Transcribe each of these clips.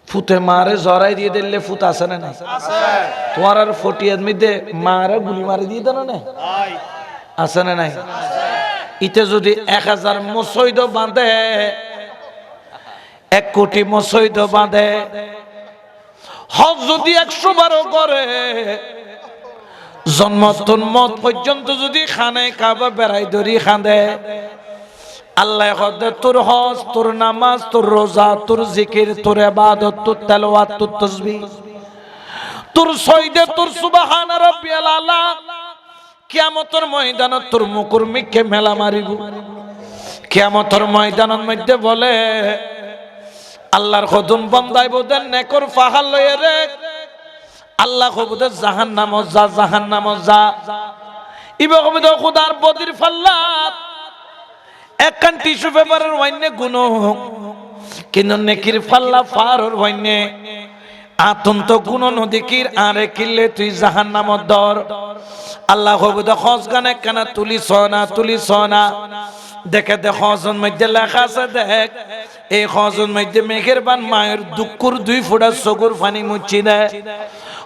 ফুতে মারে জরাই দিয়ে দিলে ফুত আছে না নাই? তোমার আর ফটিয়ার মধ্যে মারে গুলি মারি দিয়ে দেন না আছে না নাই? ইতে যদি 1000 মুসৈদ বাঁধে, 1 কোটি মুসৈদ বাঁধে, হজ যদি 112 করে, জন্মতন মত পর্যন্ত যদি খানে কাবা বেড়াই ধরি খাঁদে, আল্লাহ কদে তোর হজ, তোর নামাজ, তোর রোজা, তোর জিকির, তোর ইবাদত, তোর তেলাওয়াত, তোর তাসবিহ, তোর সইদে, তোর সুবহান রাব্বিয়াল আলা, কিয়ামতের ময়দানত তোর মুকুরমিকে মেলা মারিব। কিয়ামতের ময়দানের মধ্যে বলে আল্লাহর খদম বান্দাই বদেন নেকর ফাহাল লয়ে রে, আল্লাহ কবুদে জাহান্নামে যা, জাহান্নামে যা। ইবা কবুদে খোদার বদির ফাল্লাত একখান টিস্যু পেপারের ওয়াইনে গুণ, কিন্তু নেকির ফাল্লা ফারর ওয়াইনে আতন্ত গুণ নদীকির আরে কিল্লে তুই জাহান্নামত দর। আল্লাহ কবুদে খজ গানে কানা তুলি সোনা, তুলি সোনা। দেখে দে খজন মধ্যে লেখা আছে, দেখ এই খজন মধ্যে মেঘের বান মায়ের দুঃখুর 2 ফোঁটা চকুর পানি মুছি দে,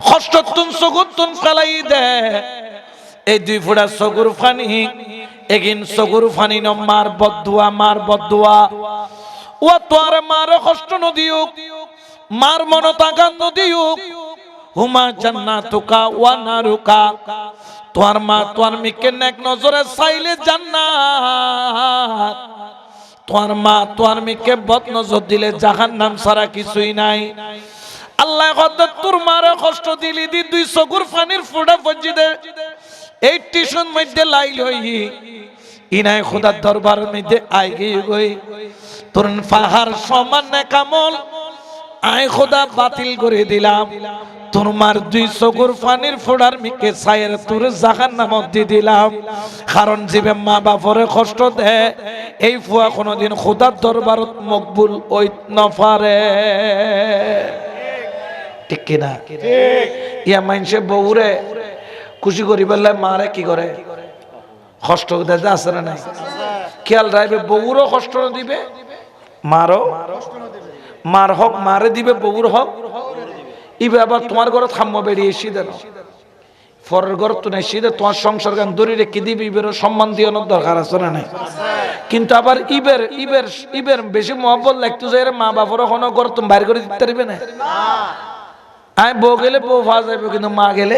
কষ্টতুন চকুতুন ফেলাই দে। এই 2 ফোঁটা চকুর পানি এগিন চকুর পানি ন মার বদুয়া, মার বদুয়া। ও তোর মার কষ্ট নদিও, মার মন তাকান নদিও, হুমা জান্নাতুকা ওয়া নারুকা। তোর মা তোর মিকে নেক নজরে চাইলে জান্নাত, তোর মা তোর মিকে বদ নজর দিলে জাহান্নাম ছাড়া কিছুই নাই। আল্লাহ কত তোর মারে কষ্ট দিলি দি 2 চকুর পানির ফোঁটা পড়জি দে, এই টিউশন মধ্যে লাইল হই ইনাই খোদার দরবার মধ্যে আই গই। তোর পাহাড় সমান নেকামল আই খোদা বাতিল করে দিলাম। তোর মার 2 চকুর পানির ফোঁটার মিকে ছায়ের তোর জাহান্নামত দি দিলাম। কারণ জীবে মা বাপরে কষ্ট দে, এই ফুয়া কোনোদিন খোদার দরবারত মকবুল ওই নফারে। ঠিক কিনা? ইয়া মানুষে বউরে খুশি করি বললে মারে কি করে কষ্ট দেয় আছে না নাই? খেয়াল রাখবে, বউরও কষ্ট দিবে, মারও, মার হক মারে দিবে, বউর হক ইবে। আবার তোমার ঘরে থাম্ম বেরিয়ে এসে দেন, পরের ঘর তো নাই সিধে তোমার সংসার গান দড়ি রেখে দিবি, ইবের সম্মান দিয়ে দরকার আছে না নাই? কিন্তু আবার ইবের ইবের ইবের বেশি মহব্বত লাগতো যে মা বাপর কোনো ঘর তুমি বাইর করে দিতে পারবে না। আমি বউ গেলে বউ ফা যাবে, কিন্তু মা গেলে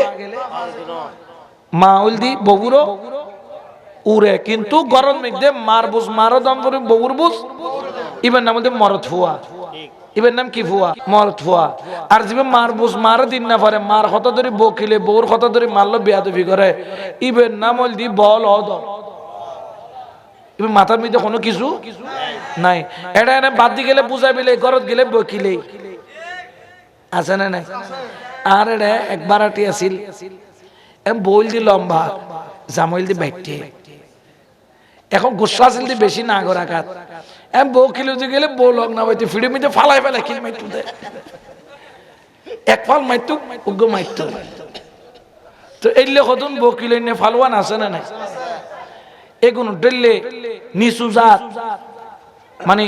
মা উল দি বউরও উড়ে। কিন্তু গরম মেঘে মার বুঝ মারও দাম করে বউর বুঝ। ইবের নাম হচ্ছে মরদ ফুয়া, ইবের নাম কি ফুয়া? মরদ ফুয়া। আর যে মার বুঝ মারও দিন না পারে, মার কথা ধরে বউ কিলে, বউর কথা ধরে মারলো বেয়াদবি করে, ইবের নাম হল দি বল অদ। ইবের মাথার মধ্যে কোনো কিছু নাই। এটা এনে বাদ দি গেলে বুঝাই বিলে, ঘরত গেলে বউ কিলে আছে না নাই? আর এটা একবার আটি আছিল, বইল দি লম্বা, জামইল দি বাইটে। এখন গুসা আছিল দি বেশি না গর আঘাত। বউ কিলো যে গেলে বউ লগ না হইতে ফিড়ে মিটে ফালাই ফেলাই কিল মাইতু দে, এক ফাল মাইতু উগ্র মাইতু। তো এইলে কতন বউ কিলো নে ফালওয়ান আছে না নাই? এগুন ডেললে নিচু জাত মানে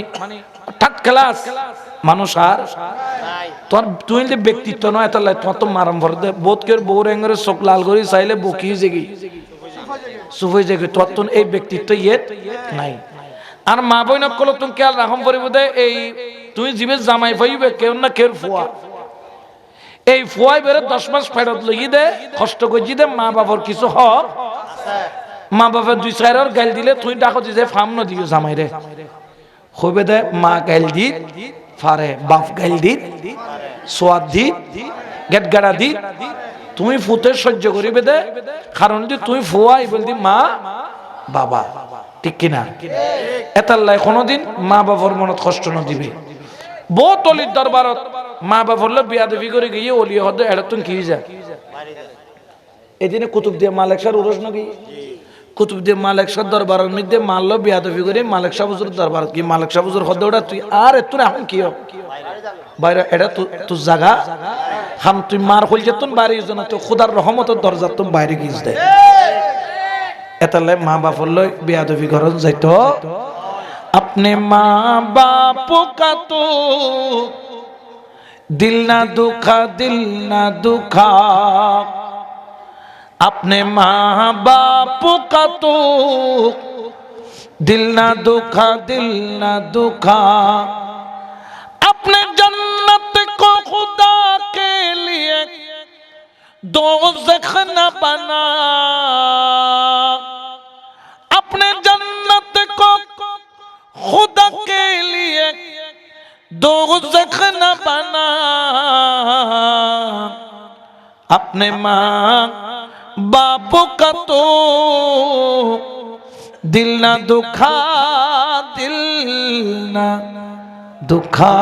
থার্ড ক্লাস মানুষ। আর তোর তুই ব্যক্তিত্ব নয়, এত তোমার তো মারাম ভর দে বোধ করে বউ রেঙ্গরে চোখ লাল করে চাইলে বকি জেগি সুফই জেগে, তোর তো এই ব্যক্তিত্ব ইয়ে নাই। আর মা বইন কল তুমি খেয়াল রাখম পরিব দে, এই তুই জীবে জামাই পাইবে কেউ না কেউ ফুয়া, এই ফুয়াই বেড়ে 10 মাস ফেরত লগি দে, কষ্ট করছি দে, মা বাবার কিছু হক। মা বাবার 2-4 গাল দিলে তুই ডাকো যে ফার্ম ন দিও জামাই রে, হইবে দে মা গাইল দি ফারে, বাপ গাইল দি সোয়াদ দি, গেট গাড়া দি, তুই ফুতে সহ্য করিবে দে। কারণ যদি তুই ফুয়াই বলতি মা বাবা, ঠিক কিনা? এতাল্লাই কোনোদিন মা বাবার মনত কষ্ট ন দিবে। বহুত অলির দরবারত মা বাবার বিয়াদবি করে গিয়ে অলি হদ এটা তুমি কি যা। এদিনে কুতুব দিয়ে মালিক শাহ উরস নাকি, কুতুব দিয়ে মালিক শাহ দরবারের মধ্যে মারলো বিয়াদবি করে মালিক শাহ হুজুর দরবার কি, মালিক শাহ হুজুর হদ ওটা তুই আর এত এখন কি বাইরে এটা তোর জায়গা হাম, তুই মার হইল যেত বাইরে না, তো খুদার রহমতের দরজা তুমি বাইরে গিয়ে দেয়। এতালে মা বাপর লই বিয়াদবি ঘরত যাইতো। আপনি মা বাপ কা তো दिल ना दुखा दिल ना दुखा अपने माँ बाप का तो दिल ना दुखा दिल ना दुखा अपने जन्नत को खुदा के लिए दोज़ख न बना अपने जन्नत को खुदा के लिए दोज़ख न बना अपने माँ बाप का तो दिल ना दुखा दिल ना दुखा।